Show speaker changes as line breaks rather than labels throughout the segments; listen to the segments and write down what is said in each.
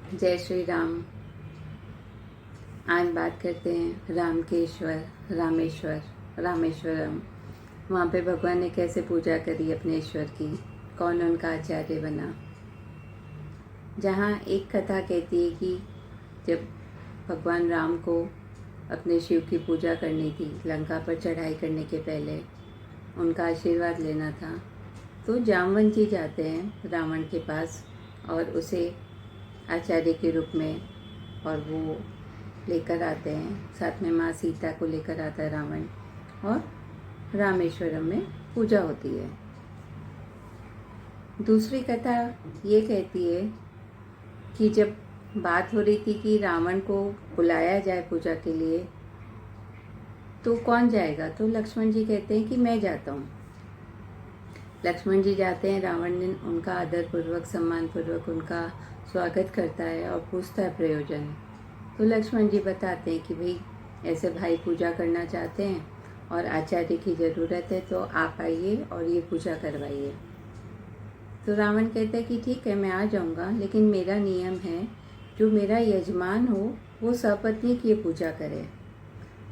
जय श्री राम। आज बात करते हैं राम के ईश्वर रामेश्वरम। वहाँ पे भगवान ने कैसे पूजा करी अपने ईश्वर की, कौन उनका आचार्य बना। जहाँ एक कथा कहती है कि जब भगवान राम को अपने शिव की पूजा करनी थी, लंका पर चढ़ाई करने के पहले उनका आशीर्वाद लेना था, तो जामवंत जी जाते हैं रावण के पास और उसे आचार्य के रूप में, और वो लेकर आते हैं, साथ में माँ सीता को लेकर आता है रावण, और रामेश्वरम में पूजा होती है। दूसरी कथा ये कहती है कि जब बात हो रही थी कि रावण को बुलाया जाए पूजा के लिए, तो कौन जाएगा, तो लक्ष्मण जी कहते हैं कि मैं जाता हूँ। लक्ष्मण जी जाते हैं, रावण ने उनका आदर पूर्वक सम्मान पूर्वक उनका स्वागत करता है और पूछता है प्रयोजन। तो लक्ष्मण जी बताते हैं कि भाई ऐसे भाई पूजा करना चाहते हैं और आचार्य की ज़रूरत है, तो आप आइए और ये पूजा करवाइए। तो रावण कहता है कि ठीक है, मैं आ जाऊंगा, लेकिन मेरा नियम है जो मेरा यजमान हो वो सपत्नी की पूजा करे।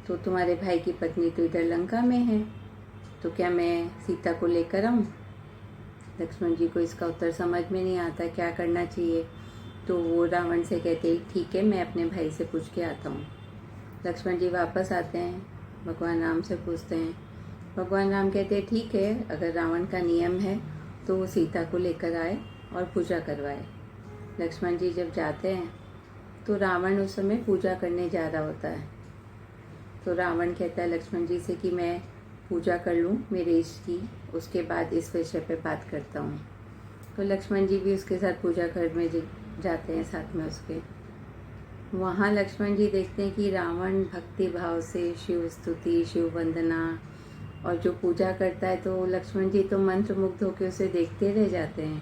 तो तुम्हारे भाई की पत्नी तो इधर लंका में है, तो क्या मैं सीता को लेकर आऊँ? लक्ष्मण जी को इसका उत्तर समझ में नहीं आता क्या करना चाहिए। तो वो रावण से कहते हैं ठीक है, मैं अपने भाई से पूछ के आता हूँ। लक्ष्मण जी वापस आते हैं, भगवान राम से पूछते हैं। भगवान राम कहते हैं ठीक है, अगर रावण का नियम है तो वो सीता को लेकर आए और पूजा करवाए। लक्ष्मण जी जब जाते हैं तो रावण उस समय पूजा करने जा रहा होता है। तो रावण कहता है लक्ष्मण जी से कि मैं पूजा कर लूँ मेरे इष्ट की, उसके बाद इस विषय पे बात करता हूँ। तो लक्ष्मण जी भी उसके साथ पूजा घर में जाते हैं साथ में उसके। वहाँ लक्ष्मण जी देखते हैं कि रावण भक्ति भाव से शिव स्तुति, शिव वंदना और जो पूजा करता है, तो लक्ष्मण जी तो मंत्र मुग्ध होकर उसे देखते रह जाते हैं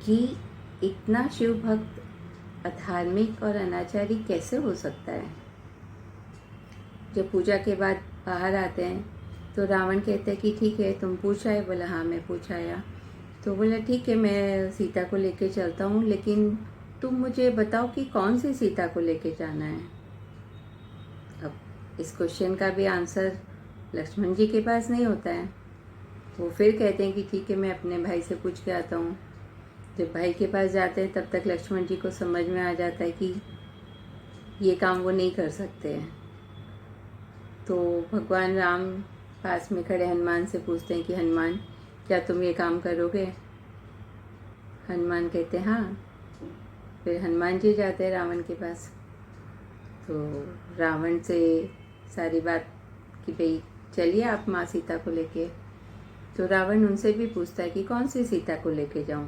कि इतना शिव भक्त अधार्मिक और अनाचारी कैसे हो सकता है। जब पूजा के बाद बाहर आते हैं तो रावण कहता है कि ठीक है, तुम पूछा है? बोला हाँ, मैं पूछा आया। तो बोला ठीक है, मैं सीता को लेके चलता हूँ, लेकिन तुम मुझे बताओ कि कौन सी सीता को लेके जाना है। अब इस क्वेश्चन का भी आंसर लक्ष्मण जी के पास नहीं होता है। वो फिर कहते हैं कि ठीक है, मैं अपने भाई से पूछ के आता हूँ। जब भाई के पास जाते हैं तब तक लक्ष्मण जी को समझ में आ जाता है कि ये काम वो नहीं कर सकते हैं। तो भगवान राम पास में खड़े हनुमान से पूछते हैं कि हनुमान, क्या तुम ये काम करोगे? हनुमान कहते हैं हाँ। फिर हनुमान जी जाते हैं रावण के पास। तो रावण से सारी बात कि भाई चलिए आप माँ सीता को लेके। तो रावण उनसे भी पूछता है कि कौन सी सीता को लेके जाऊँ।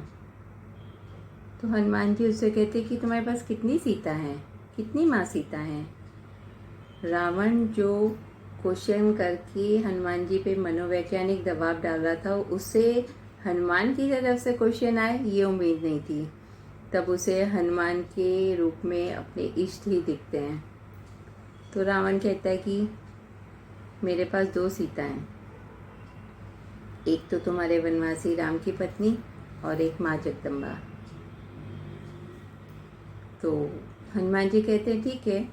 तो हनुमान जी उससे कहते हैं कि तुम्हारे पास कितनी सीता हैं, कितनी माँ सीता हैं। रावण जो क्वेश्चन करके हनुमान जी पे मनोवैज्ञानिक दबाव डाल रहा था, उससे हनुमान की तरफ से क्वेश्चन आए ये उम्मीद नहीं थी। तब उसे हनुमान के रूप में अपने इष्ट ही दिखते हैं। तो रावण कहता है कि मेरे पास 2 सीता हैं, एक तो तुम्हारे वनवासी राम की पत्नी और एक माँ जगदम्बा। तो हनुमान जी कहते हैं ठीक है,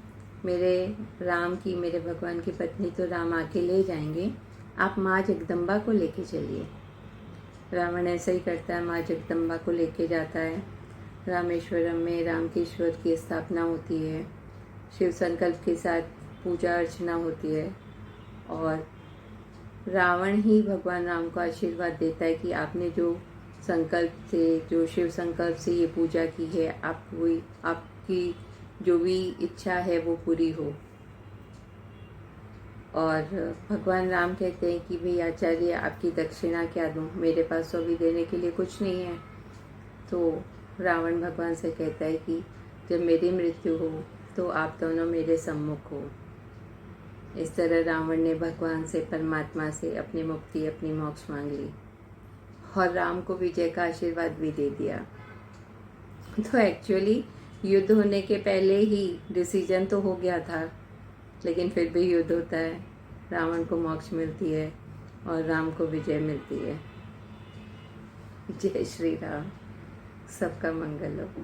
मेरे भगवान की पत्नी तो राम आके ले जाएंगे, आप माँ जगदम्बा को लेके चलिए। रावण ऐसा ही करता है, माँ जगदम्बा को लेके जाता है। रामेश्वरम में राम के ईश्वर की स्थापना होती है, शिव संकल्प के साथ पूजा अर्चना होती है, और रावण ही भगवान राम को आशीर्वाद देता है कि आपने जो संकल्प से, जो शिव संकल्प से ये पूजा की है, आपकी जो भी इच्छा है वो पूरी हो। और भगवान राम कहते हैं कि भाई आचार्य, आपकी दक्षिणा क्या दूँ, मेरे पास तो अभी देने के लिए कुछ नहीं है। तो रावण भगवान से कहता है कि जब मेरी मृत्यु हो तो आप दोनों मेरे सम्मुख हो। इस तरह रावण ने भगवान से, परमात्मा से अपनी मुक्ति, अपनी मोक्ष मांग ली और राम को विजय का आशीर्वाद भी दे दिया। तो एक्चुअली युद्ध होने के पहले ही डिसीजन तो हो गया था, लेकिन फिर भी युद्ध होता है, रावण को मोक्ष मिलती है और राम को विजय मिलती है। जय श्री राम। सबका मंगल हो।